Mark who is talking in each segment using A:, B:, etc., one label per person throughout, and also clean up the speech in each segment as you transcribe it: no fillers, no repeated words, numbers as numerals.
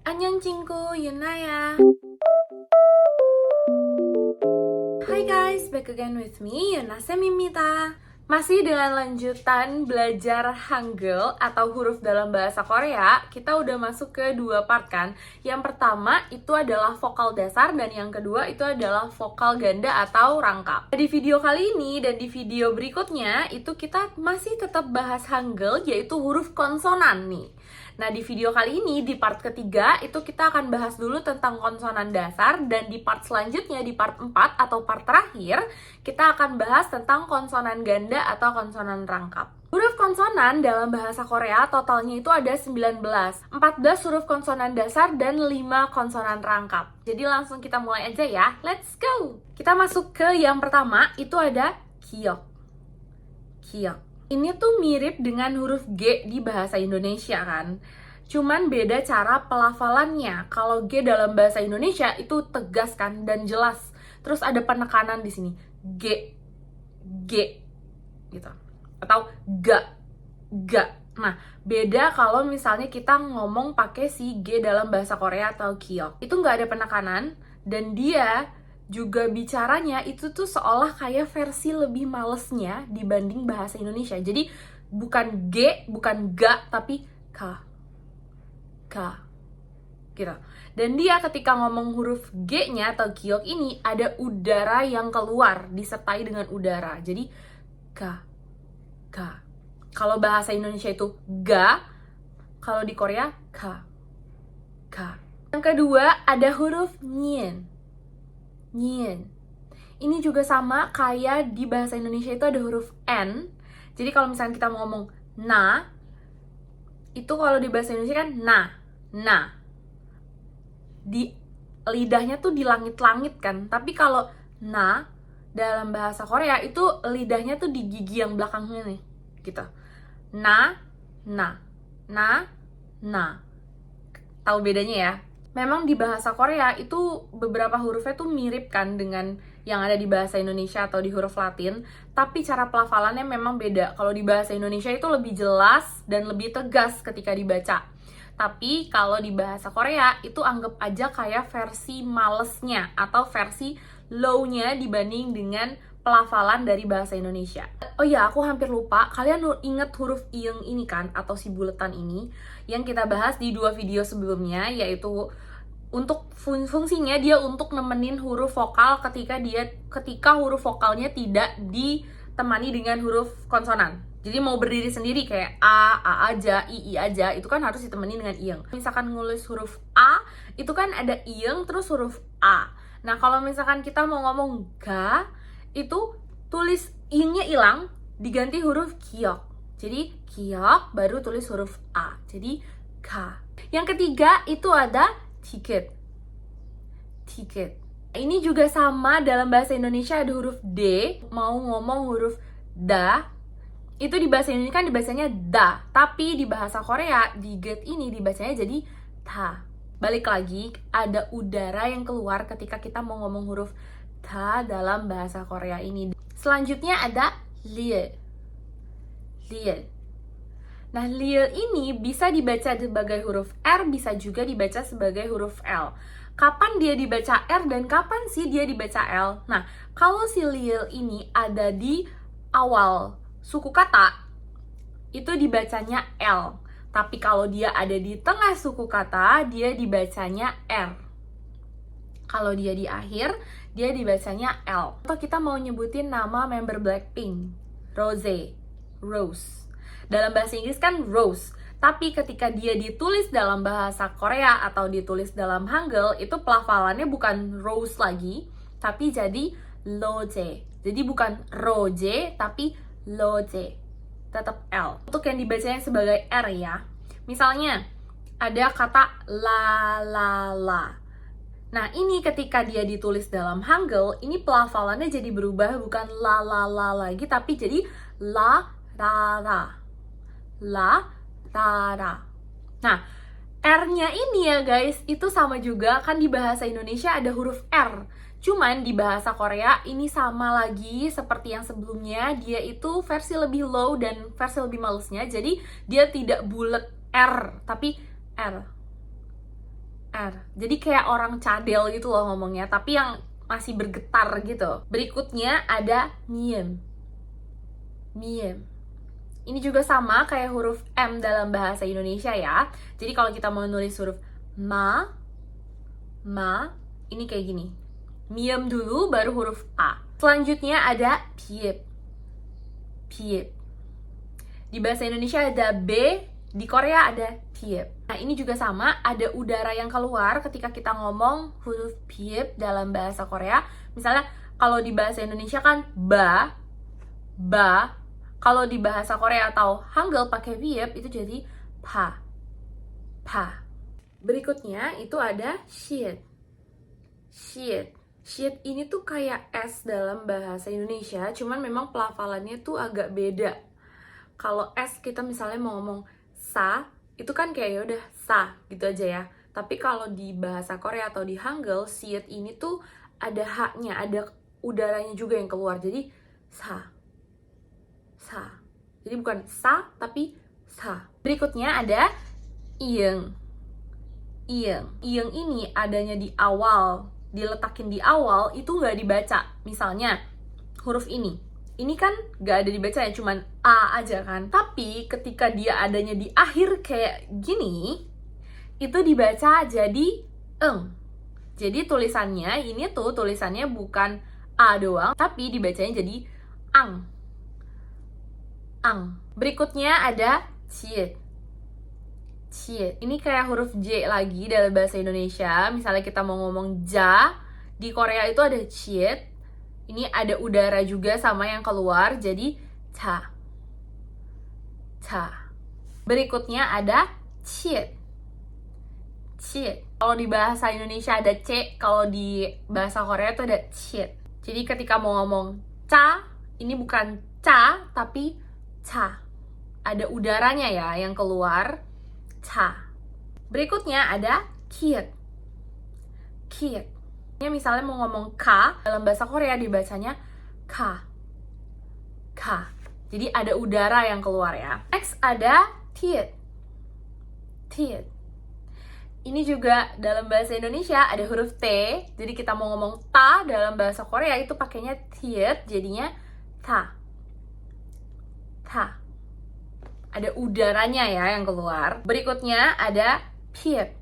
A: 안녕 친구, Yunaya. Hai guys, back again with me, Yuna Semimita. Masih dengan lanjutan belajar Hangul atau huruf dalam bahasa Korea, kita udah masuk ke dua part kan. Yang pertama itu adalah vokal dasar dan yang kedua itu adalah vokal ganda atau rangkap. Di video kali ini dan di video berikutnya itu kita masih tetap bahas Hangul yaitu huruf konsonan nih. Nah, di video kali ini, di part ketiga, itu kita akan bahas dulu tentang konsonan dasar, dan di part selanjutnya, di part 4 atau part terakhir, kita akan bahas tentang konsonan ganda atau konsonan rangkap. Huruf konsonan dalam bahasa Korea totalnya itu ada 19. 14 huruf konsonan dasar dan 5 konsonan rangkap. Jadi langsung kita mulai aja ya, let's go! Kita masuk ke yang pertama, itu ada kiok. Kiok. Ini tuh mirip dengan huruf G di bahasa Indonesia kan. Cuman beda cara pelafalannya. Kalau G dalam bahasa Indonesia itu tegas kan dan jelas. Terus ada penekanan di sini. G, G, gitu. Atau ga, ga. Nah, beda kalau misalnya kita ngomong pakai si G dalam bahasa Korea atau kiok. Itu nggak ada penekanan dan dia juga bicaranya itu tuh seolah kayak versi lebih malesnya dibanding bahasa Indonesia. Jadi bukan G, bukan ga, tapi K. Gitu. Dan dia ketika ngomong huruf G-nya atau kiok ini ada udara yang keluar disertai dengan udara. Jadi K. Kalau bahasa Indonesia itu ga, kalau di Korea K. Yang kedua ada huruf nyin. Ini juga sama kayak di bahasa Indonesia itu ada huruf N. Jadi kalau misalnya kita mau ngomong na, itu kalau di bahasa Indonesia kan na. Di lidahnya tuh di langit-langit kan. Tapi kalau na dalam bahasa Korea itu lidahnya tuh di gigi yang belakangnya nih, gitu. Na. Tahu bedanya ya? Memang di bahasa Korea itu beberapa hurufnya tuh mirip kan dengan yang ada di bahasa Indonesia atau di huruf Latin, tapi cara pelafalannya memang beda. Kalau di bahasa Indonesia itu lebih jelas dan lebih tegas ketika dibaca. Tapi kalau di bahasa Korea itu anggap aja kayak versi malesnya atau versi low-nya dibanding dengan pelafalan dari bahasa Indonesia. Oh ya, aku hampir lupa. Kalian inget huruf ing ini kan, atau si buletan ini, yang kita bahas di 2 video sebelumnya, yaitu untuk fungsinya dia untuk nemenin huruf vokal ketika huruf vokalnya tidak ditemani dengan huruf konsonan. Jadi mau berdiri sendiri kayak a aja, i aja, itu kan harus ditemani dengan ing. Misalkan nulis huruf a, itu kan ada ing terus huruf a. Nah, kalau misalkan kita mau ngomong ga, itu tulis ing-nya hilang, diganti huruf kiok. Jadi kiok baru tulis huruf a. Jadi ka. Yang ketiga itu ada tiket. Ini juga sama dalam bahasa Indonesia ada huruf D. Mau ngomong huruf da, itu di bahasa Indonesia kan dibacanya da. Tapi di bahasa Korea, di get ini dibacanya jadi ta. Balik lagi, ada udara yang keluar ketika kita mau ngomong huruf ta dalam bahasa Korea ini. Selanjutnya ada liel. Nah, liel ini bisa dibaca sebagai huruf R, bisa juga dibaca sebagai huruf L. Kapan dia dibaca R dan kapan sih dia dibaca L? Nah, kalau si liel ini ada di awal suku kata, itu dibacanya L. Tapi kalau dia ada di tengah suku kata, dia dibacanya R. Kalau dia di akhir, dia dibacanya L. Atau kita mau nyebutin nama member Blackpink, Rose. Dalam bahasa Inggris kan Rose. Tapi ketika dia ditulis dalam bahasa Korea atau ditulis dalam Hangul, itu pelafalannya bukan Rose lagi, tapi jadi Loje. Jadi bukan Roje, tapi Loje. Tetap L. Untuk yang dibacanya sebagai R ya. Misalnya, ada kata la. Nah, ini ketika dia ditulis dalam Hangul, ini pelafalannya jadi berubah, bukan la lagi, tapi jadi la ra. Nah, R-nya ini ya guys, itu sama juga kan di bahasa Indonesia ada huruf R. Cuman di bahasa Korea ini sama lagi seperti yang sebelumnya, dia itu versi lebih low dan versi lebih malesnya. Jadi dia tidak bulat R, tapi R. R. Jadi kayak orang cadel gitu loh ngomongnya, tapi yang masih bergetar gitu. Berikutnya ada miem. Miem. Ini juga sama kayak huruf M dalam bahasa Indonesia ya. Jadi kalau kita mau nulis huruf ma, ini kayak gini. Miem dulu baru huruf A. Selanjutnya ada piep. Piep. Di bahasa Indonesia ada B, di Korea ada piep. Nah, ini juga sama, ada udara yang keluar ketika kita ngomong huruf piep dalam bahasa Korea. Misalnya kalau di bahasa Indonesia kan ba. Kalau di bahasa Korea atau Hangul pakai piep itu jadi pa. Berikutnya itu ada shit. Shit ini tuh kayak S dalam bahasa Indonesia, cuman memang pelafalannya tuh agak beda. Kalau S kita misalnya mau ngomong sa, itu kan kayak ya udah sa gitu aja ya. Tapi kalau di bahasa Korea atau di Hangul, shit ini tuh ada H-nya, ada udaranya juga yang keluar. Jadi sa. Jadi bukan sa, tapi sa. Berikutnya ada iyeng. Iyeng ini adanya di awal, diletakin di awal, itu nggak dibaca. Misalnya, huruf ini kan nggak ada dibacanya, cuman A aja kan. Tapi ketika dia adanya di akhir kayak gini, itu dibaca jadi eng. Jadi tulisannya, ini tuh tulisannya bukan A doang, tapi dibacanya jadi ang. Berikutnya ada ciet. Ini kayak huruf J lagi dalam bahasa Indonesia. Misalnya kita mau ngomong ja, di Korea itu ada ciet. Ini ada udara juga sama yang keluar, jadi ca. Berikutnya ada ciet. Kalau di bahasa Indonesia ada C, kalau di bahasa Korea itu ada ciet. Jadi ketika mau ngomong ca, ini bukan ca, tapi ca. Ada udaranya ya yang keluar, ca. Berikutnya ada kiet. Ini misalnya mau ngomong ka, dalam bahasa Korea dibacanya ka. Jadi ada udara yang keluar ya. Next ada tiet. Ini juga dalam bahasa Indonesia ada huruf T. Jadi kita mau ngomong ta, dalam bahasa Korea itu pakainya tiet, jadinya ta. Ada udaranya ya yang keluar. Berikutnya ada piep.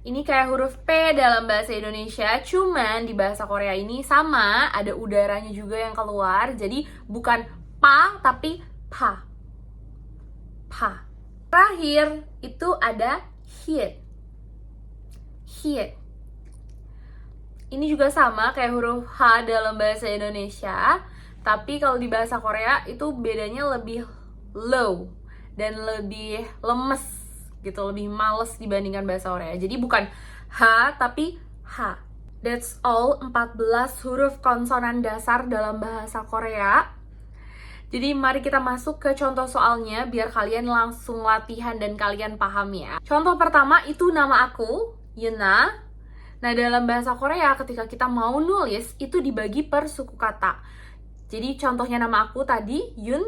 A: Ini kayak huruf P dalam bahasa Indonesia, cuman di bahasa Korea ini sama, ada udaranya juga yang keluar. Jadi bukan pa, tapi pa. Terakhir itu ada hit. Ini juga sama kayak huruf H dalam bahasa Indonesia, tapi kalau di bahasa Korea itu bedanya lebih low dan lebih lemes gitu, lebih males dibandingkan bahasa Korea. Jadi bukan H tapi H. That's all 14 huruf konsonan dasar dalam bahasa Korea. Jadi mari kita masuk ke contoh soalnya biar kalian langsung latihan dan kalian paham ya. Contoh pertama itu nama aku, Yuna. Nah, dalam bahasa Korea ketika kita mau nulis itu dibagi per suku kata. Jadi contohnya nama aku tadi Yun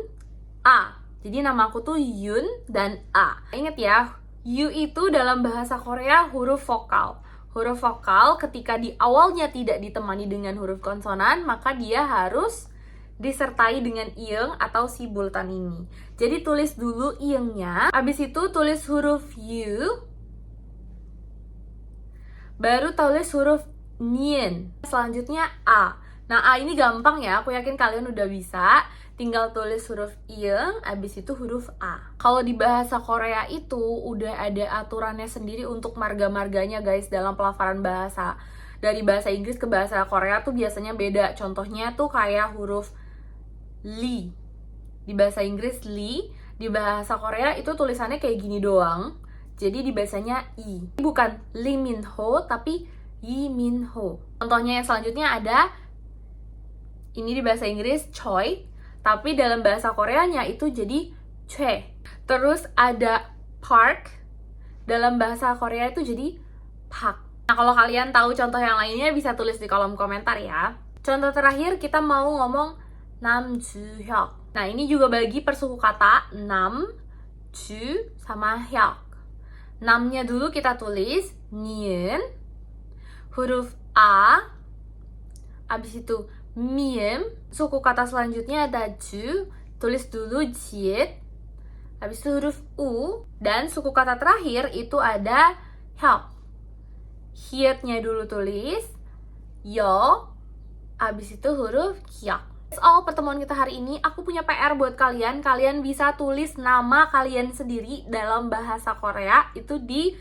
A: A. Jadi nama aku tuh Yun dan A. Ingat ya, U itu dalam bahasa Korea huruf vokal. Huruf vokal ketika di awalnya tidak ditemani dengan huruf konsonan, maka dia harus disertai dengan iyeng atau si bulatan ini. Jadi tulis dulu iyengnya, habis itu tulis huruf U, baru tulis huruf nien. Selanjutnya A. Nah, A ini gampang ya, aku yakin kalian udah bisa. Tinggal tulis huruf iyeng, abis itu huruf A. Kalau di bahasa Korea itu udah ada aturannya sendiri untuk marga-marganya guys dalam pelafalan bahasa. Dari bahasa Inggris ke bahasa Korea tuh biasanya beda. Contohnya tuh kayak huruf li. Di bahasa Inggris li, di bahasa Korea itu tulisannya kayak gini doang. Jadi dibacanya i. Bukan Lee Min Ho, tapi Yi Min Ho. Contohnya yang selanjutnya ada, ini di bahasa Inggris choi, tapi dalam bahasa Koreanya itu jadi choi. Terus ada park, dalam bahasa Korea itu jadi pak. Nah, kalau kalian tahu contoh yang lainnya bisa tulis di kolom komentar ya. Contoh terakhir kita mau ngomong namjuhyuk. Nah, ini juga bagi per suku kata nam, ju, sama hyuk. namnya dulu kita tulis ni은, huruf A, abis itu miem, suku kata selanjutnya ada ju, tulis dulu jiet, habis itu huruf U, dan suku kata terakhir itu ada hyok. Hyetnya dulu tulis yo, habis itu huruf hyok. That's all pertemuan kita hari ini. Aku punya PR buat kalian. Kalian bisa tulis nama kalian sendiri dalam bahasa Korea itu di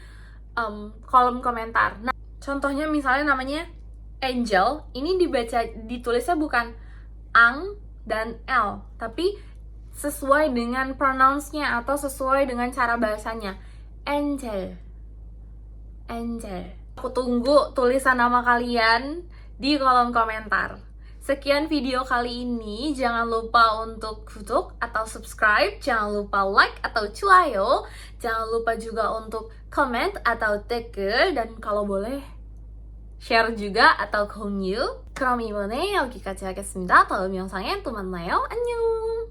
A: kolom komentar. Nah, contohnya misalnya namanya Angel, ini ditulisnya bukan ang dan l, tapi sesuai dengan pronounce-nya atau sesuai dengan cara bahasanya. Angel. Angel. Aku tunggu tulisan nama kalian di kolom komentar. Sekian video kali ini. Jangan lupa untuk 구독 atau subscribe. Jangan lupa like atau 좋아요. Jangan lupa juga untuk comment atau 댓글. Dan kalau boleh share juga atau 공유. 그럼 이번에 여기까지 하겠습니다. 다음 영상에 또 만나요. 안녕!